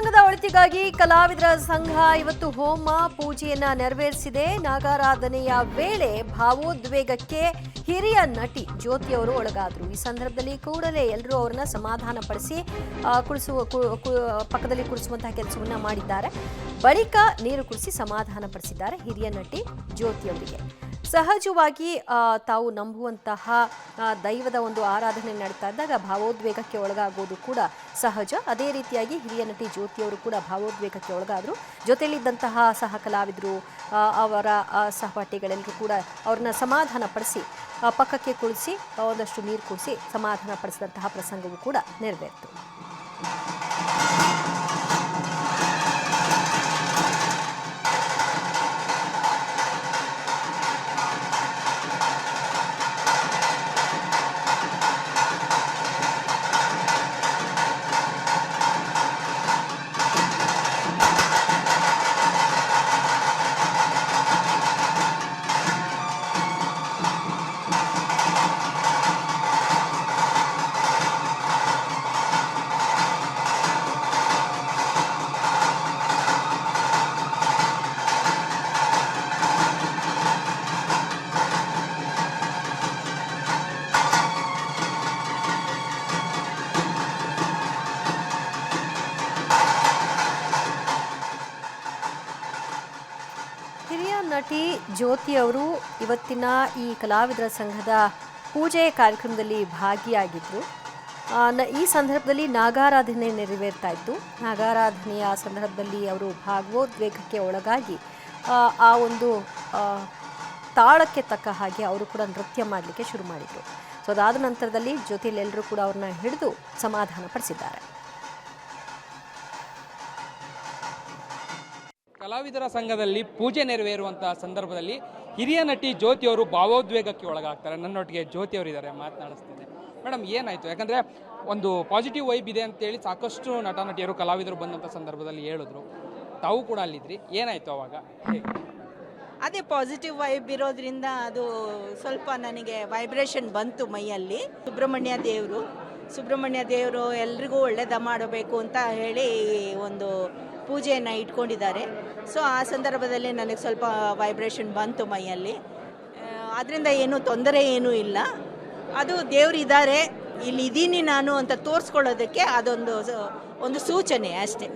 ಚಿತ್ರರಂಗದ ಒಳಿತಿಗಾಗಿ ಕಲಾವಿದರ ಸಂಘ ಇವತ್ತು ಹೋಮ ಪೂಜೆಯನ್ನ ನೆರವೇರಿಸಿದೆ. ನಾಗಾರಾಧನೆಯ ವೇಳೆ ಭಾವೋದ್ವೇಗಕ್ಕೆ ಹಿರಿಯ ನಟಿ ಜ್ಯೋತಿಯವರು ಒಳಗಾದರು. ಈ ಸಂದರ್ಭದಲ್ಲಿ ಕೂಡಲೇ ಎಲ್ಲರೂ ಅವರನ್ನ ಸಮಾಧಾನ ಪಡಿಸಿ ಪಕ್ಕದಲ್ಲಿ ಕುಳಿಸುವಂತಹ ಕೆಲಸವನ್ನ ಮಾಡಿದ್ದಾರೆ. ಬಳಿಕ ನೀರು ಕುಡಿಸಿ ಸಮಾಧಾನ ಪಡಿಸಿದ್ದಾರೆ ಹಿರಿಯ ನಟಿ ಜ್ಯೋತಿಯವರಿಗೆ. ಸಹಜವಾಗಿ ತಾವು ನಂಬುವಂತಹ ದೈವದ ಒಂದು ಆರಾಧನೆ ನಡೀತಾ ಇದ್ದಾಗ ಭಾವೋದ್ವೇಗಕ್ಕೆ ಒಳಗಾಗುವುದು ಕೂಡ ಸಹಜ. ಅದೇ ರೀತಿಯಾಗಿ ಹಿರಿಯ ನಟಿ ಜ್ಯೋತಿಯವರು ಕೂಡ ಭಾವೋದ್ವೇಗಕ್ಕೆ ಒಳಗಾದರು. ಜೊತೆಯಲ್ಲಿದ್ದಂತಹ ಸಹ ಕಲಾವಿದರು, ಅವರ ಸಹಪಾಠಿಗಳೆಲ್ಲರೂ ಕೂಡ ಅವ್ರನ್ನ ಸಮಾಧಾನ ಪಡಿಸಿ ಪಕ್ಕಕ್ಕೆ ಕುಳಿಸಿ ಒಂದಷ್ಟು ನೀರು ಕುಡಿಸಿ ಸಮಾಧಾನ ಪಡಿಸಿದಂತಹ ಪ್ರಸಂಗವೂ ಕೂಡ ನೆರವೇರಿತು. ಹಿರಿಯ ನಟಿ ಜ್ಯೋತಿಯವರು ಇವತ್ತಿನ ಈ ಕಲಾವಿದರ ಸಂಘದ ಪೂಜೆ ಕಾರ್ಯಕ್ರಮದಲ್ಲಿ ಭಾಗಿಯಾಗಿದ್ದರು. ಈ ಸಂದರ್ಭದಲ್ಲಿ ನಾಗಾರಾಧನೆ ನೆರವೇರ್ತಾ ಇತ್ತು. ನಾಗಾರಾಧನೆಯ ಸಂದರ್ಭದಲ್ಲಿ ಅವರು ಭಾವೋದ್ವೇಗಕ್ಕೆ ಒಳಗಾಗಿ ಆ ಒಂದು ತಾಳಕ್ಕೆ ತಕ್ಕ ಹಾಗೆ ಅವರು ಕೂಡ ನೃತ್ಯ ಮಾಡಲಿಕ್ಕೆ ಶುರು ಮಾಡಿದರು. ಸೊ ಅದಾದ ನಂತರದಲ್ಲಿ ಜೊತೆಯಲ್ಲಿ ಎಲ್ಲರೂ ಕೂಡ ಅವ್ರನ್ನ ಹಿಡಿದು ಸಮಾಧಾನ ಪಡಿಸಿದ್ದಾರೆ. ಕಲಾವಿದರ ಸಂಘದಲ್ಲಿ ಪೂಜೆ ನೆರವೇರುವಂತಹ ಸಂದರ್ಭದಲ್ಲಿ ಹಿರಿಯ ನಟಿ ಜ್ಯೋತಿಯವರು ಭಾವೋದ್ವೇಗಕ್ಕೆ ಒಳಗಾಗ್ತಾರೆ. ನನ್ನೊಟ್ಟಿಗೆ ಜ್ಯೋತಿಯವರು ಇದ್ದಾರೆ, ಮಾತನಾಡಿಸ್ತಿದ್ದೆ. ಮೇಡಮ್, ಏನಾಯಿತು? ಯಾಕಂದರೆ ಒಂದು ಪಾಸಿಟಿವ್ ವೈಬ್ ಇದೆ ಅಂತೇಳಿ ಸಾಕಷ್ಟು ನಟ ನಟಿಯರು ಕಲಾವಿದರು ಬಂದಂಥ ಸಂದರ್ಭದಲ್ಲಿ ಹೇಳಿದ್ರು. ತಾವು ಕೂಡ ಅಲ್ಲಿದ್ರಿ, ಏನಾಯಿತು ಅವಾಗ? ಅದೇ ಪಾಸಿಟಿವ್ ವೈಬ್ ಇರೋದ್ರಿಂದ ಅದು ಸ್ವಲ್ಪ ನನಗೆ ವೈಬ್ರೇಷನ್ ಬಂತು ಮೈಯಲ್ಲಿ. ಸುಬ್ರಹ್ಮಣ್ಯ ದೇವರು ಎಲ್ರಿಗೂ ಒಳ್ಳೇದ ಮಾಡಬೇಕು ಅಂತ ಹೇಳಿ ಒಂದು ಪೂಜೆಯನ್ನು ಇಟ್ಕೊಂಡಿದ್ದಾರೆ. ಸೊ ಆ ಸಂದರ್ಭದಲ್ಲಿ ನನಗೆ ಸ್ವಲ್ಪ ವೈಬ್ರೇಷನ್ ಬಂತು ಮೈಯಲ್ಲಿ. ಅದರಿಂದ ಏನೂ ತೊಂದರೆ ಏನೂ ಇಲ್ಲ. ಅದು ದೇವರಿದ್ದಾರೆ, ಇಲ್ಲಿ ಇದ್ದೀನಿ ನಾನು ಅಂತ ತೋರಿಸ್ಕೊಳ್ಳೋದಕ್ಕೆ ಒಂದು ಸೂಚನೆ ಅಷ್ಟೇ.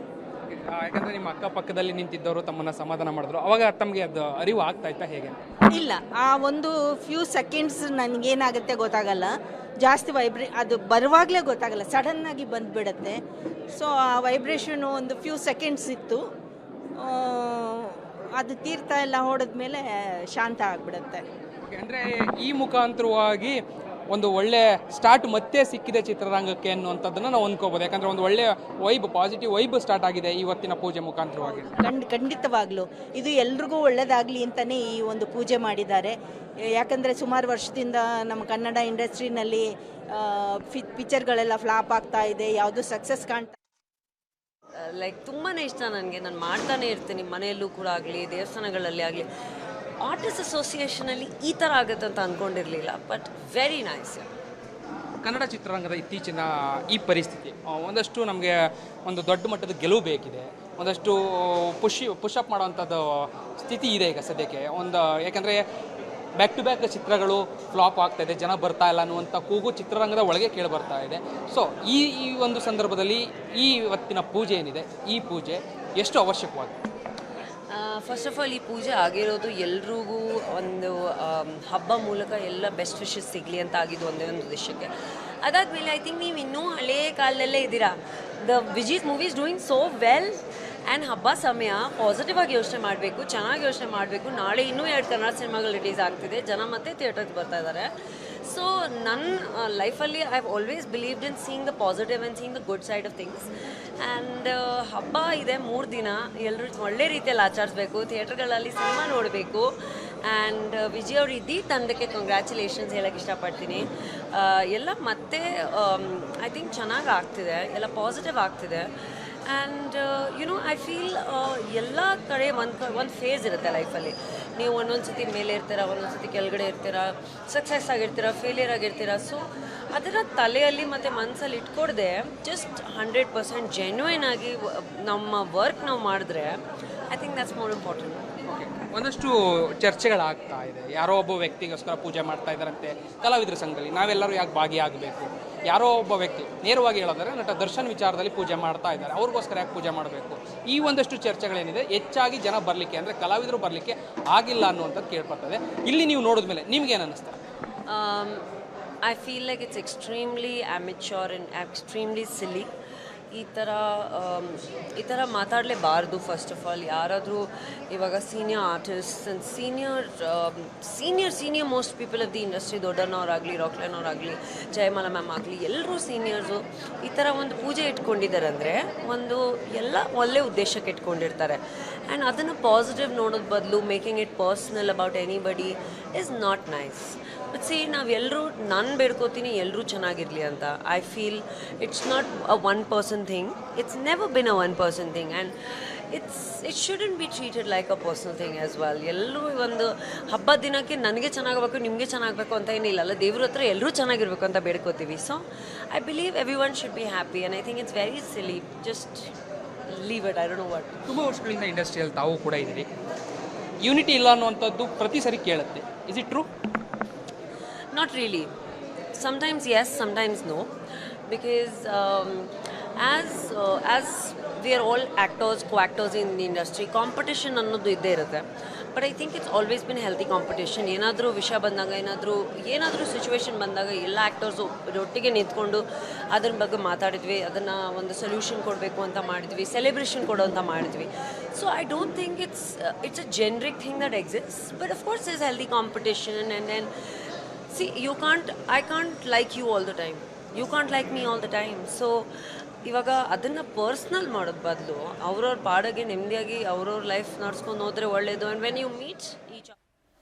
ಯಾಕಂದರೆ ನಿಮ್ಮ ಅಕ್ಕಪಕ್ಕದಲ್ಲಿ ನಿಂತಿದ್ದವರು ತಮ್ಮನ್ನು ಸಮಾಧಾನ ಮಾಡಿದ್ರು, ಅವಾಗ ತಮಗೆ ಅದು ಅರಿವು ಆಗ್ತಾ ಇತ್ತಾ, ಹೇಗೆ? ಇಲ್ಲ, ಆ ಒಂದು ಫ್ಯೂ ಸೆಕೆಂಡ್ಸ್ ನನಗೇನಾಗುತ್ತೆ ಗೊತ್ತಾಗಲ್ಲ. ಜಾಸ್ತಿ ಅದು ಬರುವಾಗಲೇ ಗೊತ್ತಾಗಲ್ಲ, ಸಡನ್ನಾಗಿ ಬಂದುಬಿಡುತ್ತೆ. ಸೊ ಆ ವೈಬ್ರೇಷನು ಒಂದು ಫ್ಯೂ ಸೆಕೆಂಡ್ಸ್ ಇತ್ತು. ಅದು ತೀರ್ಥ ಎಲ್ಲ ಹೊಡೆದ್ಮೇಲೆ ಶಾಂತ ಆಗಿಬಿಡುತ್ತೆ. ಅಂದರೆ ಈ ಮುಖಾಂತರವಾಗಿ ಒಂದು ಒಳ್ಳೆ ಸ್ಟಾರ್ಟ್ ಮತ್ತೆ ಸಿಕ್ಕಿದೆ ಚಿತ್ರರಂಗಕ್ಕೆ ಅನ್ನುವಂಥದ್ದನ್ನು ನಾವು ಅಂದ್ಕೋಬೋದು. ಯಾಕಂದರೆ ಒಂದು ಒಳ್ಳೆ ಪಾಸಿಟಿವ್ ವೈಬ್ ಸ್ಟಾರ್ಟ್ ಆಗಿದೆ ಇವತ್ತಿನ ಪೂಜೆ ಮುಖಾಂತರವಾಗಿ. ಖಂಡಿತವಾಗ್ಲೂ ಇದು ಎಲ್ರಿಗೂ ಒಳ್ಳೆಯದಾಗಲಿ ಅಂತಲೇ ಈ ಒಂದು ಪೂಜೆ ಮಾಡಿದ್ದಾರೆ. ಯಾಕಂದರೆ ಸುಮಾರು ವರ್ಷದಿಂದ ನಮ್ಮ ಕನ್ನಡ ಇಂಡಸ್ಟ್ರಿನಲ್ಲಿ ಪಿಕ್ಚರ್ಗಳೆಲ್ಲ ಫ್ಲಾಪ್ ಆಗ್ತಾ ಇದೆ, ಯಾವುದು ಸಕ್ಸಸ್ ಕಾಣ್ತಾ. ತುಂಬಾ ಇಷ್ಟ ನನಗೆ. ನಾನು ಮಾಡ್ತಾನೆ ಇರ್ತೀನಿ, ಮನೆಯಲ್ಲೂ ಕೂಡ ಆಗಲಿ, ದೇವಸ್ಥಾನಗಳಲ್ಲಿ ಆಗಲಿ. ಆರ್ಟಿಸ್ಟ್ ಅಸೋಸಿಯೇಷನಲ್ಲಿ ಈ ಥರ ಆಗುತ್ತೆ ಅಂತ ಅಂದ್ಕೊಂಡಿರಲಿಲ್ಲ, ಬಟ್ ವೆರಿ ನೈಸ್. ಕನ್ನಡ ಚಿತ್ರರಂಗದ ಇತ್ತೀಚಿನ ಈ ಪರಿಸ್ಥಿತಿ ಒಂದಷ್ಟು ನಮಗೆ ಒಂದು ದೊಡ್ಡ ಮಟ್ಟದ ಗೆಲುವು ಬೇಕಿದೆ, ಒಂದಷ್ಟು ಪುಷಪ್ ಮಾಡೋವಂಥದ್ದು ಸ್ಥಿತಿ ಇದೆ ಈಗ ಸದ್ಯಕ್ಕೆ. ಯಾಕಂದರೆ ಬ್ಯಾಕ್ ಟು ಬ್ಯಾಕ್ ಚಿತ್ರಗಳು ಫ್ಲಾಪ್ ಆಗ್ತಾ ಇದೆ, ಜನ ಬರ್ತಾ ಇಲ್ಲ ಅನ್ನುವಂಥ ಕೂಗು ಚಿತ್ರರಂಗದ ಒಳಗೆ ಕೇಳಿ ಬರ್ತಾ ಇದೆ. ಸೊ ಈ ಒಂದು ಸಂದರ್ಭದಲ್ಲಿ ಈ ಇವತ್ತಿನ ಪೂಜೆ ಏನಿದೆ, ಈ ಪೂಜೆ ಎಷ್ಟು ಅವಶ್ಯಕವಾಗಿದೆ? ಫಸ್ಟ್ ಆಫ್ ಆಲ್ ಈ ಪೂಜೆ ಆಗಿರೋದು ಎಲ್ರಿಗೂ ಒಂದು ಹಬ್ಬ ಮೂಲಕ ಎಲ್ಲ ಬೆಸ್ಟ್ ವಿಶಸ್ ಸಿಗಲಿ ಅಂತ ಆಗಿದ್ದು ಒಂದೇ ಒಂದು ಉದ್ದೇಶಕ್ಕೆ. ಅದಾದಮೇಲೆ ಐ ಥಿಂಕ್ ನೀವು ಇನ್ನೂ ಹಳೇ ಕಾಲದಲ್ಲೇ ಇದ್ದೀರಾ. Vijith movie is doing so well and ಹಬ್ಬ ಸಮಯ ಪಾಸಿಟಿವ್ ಆಗಿ ಯೋಚನೆ ಮಾಡಬೇಕು, ಚೆನ್ನಾಗಿ ಯೋಚನೆ ಮಾಡಬೇಕು. ನಾಳೆ ಇನ್ನೂ 2 ಕನ್ನಡ ಸಿನಿಮಾಗಳು ರಿಲೀಸ್ ಆಗ್ತಿದೆ, ಜನ ಮತ್ತೆ ಥಿಯೇಟರ್ಗೆ ಬರ್ತಾ ಇದ್ದಾರೆ. ಸೊ ನನ್ನ ಲೈಫಲ್ಲಿ I have always believed in seeing the positive and seeing the good side of things. And ಹಬ್ಬ ಇದೆ 3 ದಿನ, ಎಲ್ಲರೂ ಒಳ್ಳೆ ರೀತಿಯಲ್ಲಿ ಆಚರಿಸ್ಬೇಕು, ಥಿಯೇಟರ್ಗಳಲ್ಲಿ ಸಿನಿಮಾ ನೋಡಬೇಕು. ಆ್ಯಂಡ್ ವಿಜಯ್ ಅವರು ಇಡೀ ತಂಡಕ್ಕೆ ಕಂಗ್ರ್ಯಾಚುಲೇಷನ್ಸ್ ಹೇಳೋಕ್ಕೆ ಇಷ್ಟಪಡ್ತೀನಿ. ಎಲ್ಲ ಮತ್ತೆ ಐ ಥಿಂಕ್ ಚೆನ್ನಾಗಿ ಆಗ್ತಿದೆ, ಎಲ್ಲ ಪಾಸಿಟಿವ್ ಆಗ್ತಿದೆ. ಆ್ಯಂಡ್ ಐ ಫೀಲ್ ಎಲ್ಲ ಕಡೆ ಒಂದು ಫೇಸ್ ಇರುತ್ತೆ ಲೈಫಲ್ಲಿ. ನೀವು ಒಂದೊಂದು ಸತಿ ಮೇಲೆ ಇರ್ತೀರ, ಒಂದೊಂದು ಸತಿ ಕೆಳಗಡೆ ಇರ್ತೀರ, ಸಕ್ಸಸ್ ಆಗಿರ್ತೀರ, ಫೇಲಿಯರ್ ಆಗಿರ್ತೀರ. ಸೊ ಅದರ ತಲೆಯಲ್ಲಿ ಮತ್ತು ಮನಸ್ಸಲ್ಲಿ ಇಟ್ಕೊಡದೆ ಜಸ್ಟ್ 100% ಜೆನ್ಯೂನ್ ಆಗಿ ನಮ್ಮ ವರ್ಕ್ ನಾವು ಮಾಡಿದ್ರೆ I think that's more important. ಒಂದಷ್ಟು ಚರ್ಚೆಗಳಾಗ್ತಾ ಇದೆ, ಯಾರೋ ಒಬ್ಬ ವ್ಯಕ್ತಿಗೋಸ್ಕರ ಪೂಜೆ ಮಾಡ್ತಾ ಇದ್ದಾರಂತೆ ಕಲಾವಿದರ ಸಂಘದಲ್ಲಿ, ನಾವೆಲ್ಲರೂ ಯಾಕೆ ಭಾಗಿಯಾಗಬೇಕು? ಯಾರೋ ಒಬ್ಬ ವ್ಯಕ್ತಿ ನೇರವಾಗಿ ಹೇಳೋದಾದ್ರೆ ನಟ ದರ್ಶನ್ ವಿಚಾರದಲ್ಲಿ ಪೂಜೆ ಮಾಡ್ತಾ ಇದ್ದಾರೆ, ಅವ್ರಿಗೋಸ್ಕರ ಯಾಕೆ ಪೂಜೆ ಮಾಡಬೇಕು? ಈ ಒಂದಷ್ಟು ಚರ್ಚೆಗಳೇನಿದೆ ಹೆಚ್ಚಾಗಿ ಜನ ಬರಲಿಕ್ಕೆ ಅಂದರೆ ಕಲಾವಿದರು ಬರಲಿಕ್ಕೆ ಆಗಿಲ್ಲ ಅನ್ನುವಂಥದ್ದು ಕೇಳ್ಬರ್ತದೆ. ಇಲ್ಲಿ ನೀವು ನೋಡಿದ್ಮೇಲೆ ನಿಮ್ಗೇನು ಅನ್ನಿಸ್ತಾ? I feel like it's extremely amateur and extremely silly. ಈ ಥರ ಮಾತಾಡಲೇಬಾರ್ದು. ಫಸ್ಟ್ ಆಫ್ ಆಲ್ ಯಾರಾದರೂ ಇವಾಗ senior artist and senior most people of the industry, ದೊಡ್ಡನವರಾಗಲಿ, ರಾಕ್ಲೈನವರಾಗಲಿ, ಜಯಮಾಲಾ ಮ್ಯಾಮ್ ಆಗಲಿ, ಎಲ್ಲರೂ ಸೀನಿಯರ್ಸು ಈ ಥರ ಒಂದು ಪೂಜೆ ಇಟ್ಕೊಂಡಿದ್ದಾರೆ ಅಂದರೆ ಒಂದು ಎಲ್ಲ ಒಳ್ಳೆ ಉದ್ದೇಶಕ್ಕೆ ಇಟ್ಕೊಂಡಿರ್ತಾರೆ. ಆ್ಯಂಡ್ ಅದನ್ನು ಪಾಸಿಟಿವ್ ನೋಡೋದು ಬದಲು making it personal about anybody is not nice. But C, ನಾವೆಲ್ಲರೂ ನಾನು ಬೇಡ್ಕೋತೀನಿ ಎಲ್ಲರೂ ಚೆನ್ನಾಗಿರಲಿ ಅಂತ. I feel it's not a one person thing, it's never been a one person thing and it shouldn't be treated like a personal thing as well. ಎಲ್ಲರೂ ಒಂದು ಹಬ್ಬದ ದಿನಕ್ಕೆ ನನಗೆ ಚೆನ್ನಾಗಬೇಕು, ನಿಮಗೆ ಚೆನ್ನಾಗಬೇಕು ಅಂತ ಏನಿಲ್ಲ ಅಲ್ಲ, ದೇವ್ರ ಹತ್ರ ಎಲ್ಲರೂ ಚೆನ್ನಾಗಿರ್ಬೇಕು ಅಂತ ಬೇಡ್ಕೋತೀವಿ. So I believe everyone should be happy and I think it's very silly. Just leave it, I don't know what. ತುಂಬ ವರ್ಷಗಳಿಂದ ಇಂಡಸ್ಟ್ರಿಯಲ್ಲಿ ತಾವು ಕೂಡ ಇದ್ದೀರಿ, ಯೂನಿಟಿ ಇಲ್ಲ ಅನ್ನುವಂಥದ್ದು ಪ್ರತಿ ಸರಿ ಕೇಳುತ್ತೆ. Is it true? Not really. Sometimes yes, sometimes no. Because as we are all actors, co-actors in the industry, competition ಅನ್ನೋದು ಇದ್ದೇ ಇರುತ್ತೆ. But I think it's always been healthy competition. ಏನಾದರೂ ವಿಷಯ ಬಂದಾಗ, ಏನಾದರೂ ಸಿಚುವೇಶನ್ ಬಂದಾಗ ಎಲ್ಲ ಆ್ಯಕ್ಟರ್ಸು ಒಟ್ಟಿಗೆ ನಿಂತ್ಕೊಂಡು ಅದ್ರ ಬಗ್ಗೆ ಮಾತಾಡಿದ್ವಿ, ಅದನ್ನು ಒಂದು ಸೊಲ್ಯೂಷನ್ ಕೊಡಬೇಕು ಅಂತ ಮಾಡಿದ್ವಿ, ಸೆಲೆಬ್ರೇಷನ್ ಕೊಡೋ ಅಂತ ಮಾಡಿದ್ವಿ. So I don't think it's a generic thing that exist. But of course is healthy competition and then see, I can't like you all the time, you can't like me all the time. So ಇವಾಗ ಅದನ್ನು personal ಮಾಡೋದು ಬದಲು ಅವ್ರವ್ರ ಪಾಡಿಗೆ ನೆಮ್ಮದಿಯಾಗಿ ಅವ್ರವ್ರ life ನಡ್ಸ್ಕೊಂಡು ಹೋದರೆ ಒಳ್ಳೆಯದು. And when you meet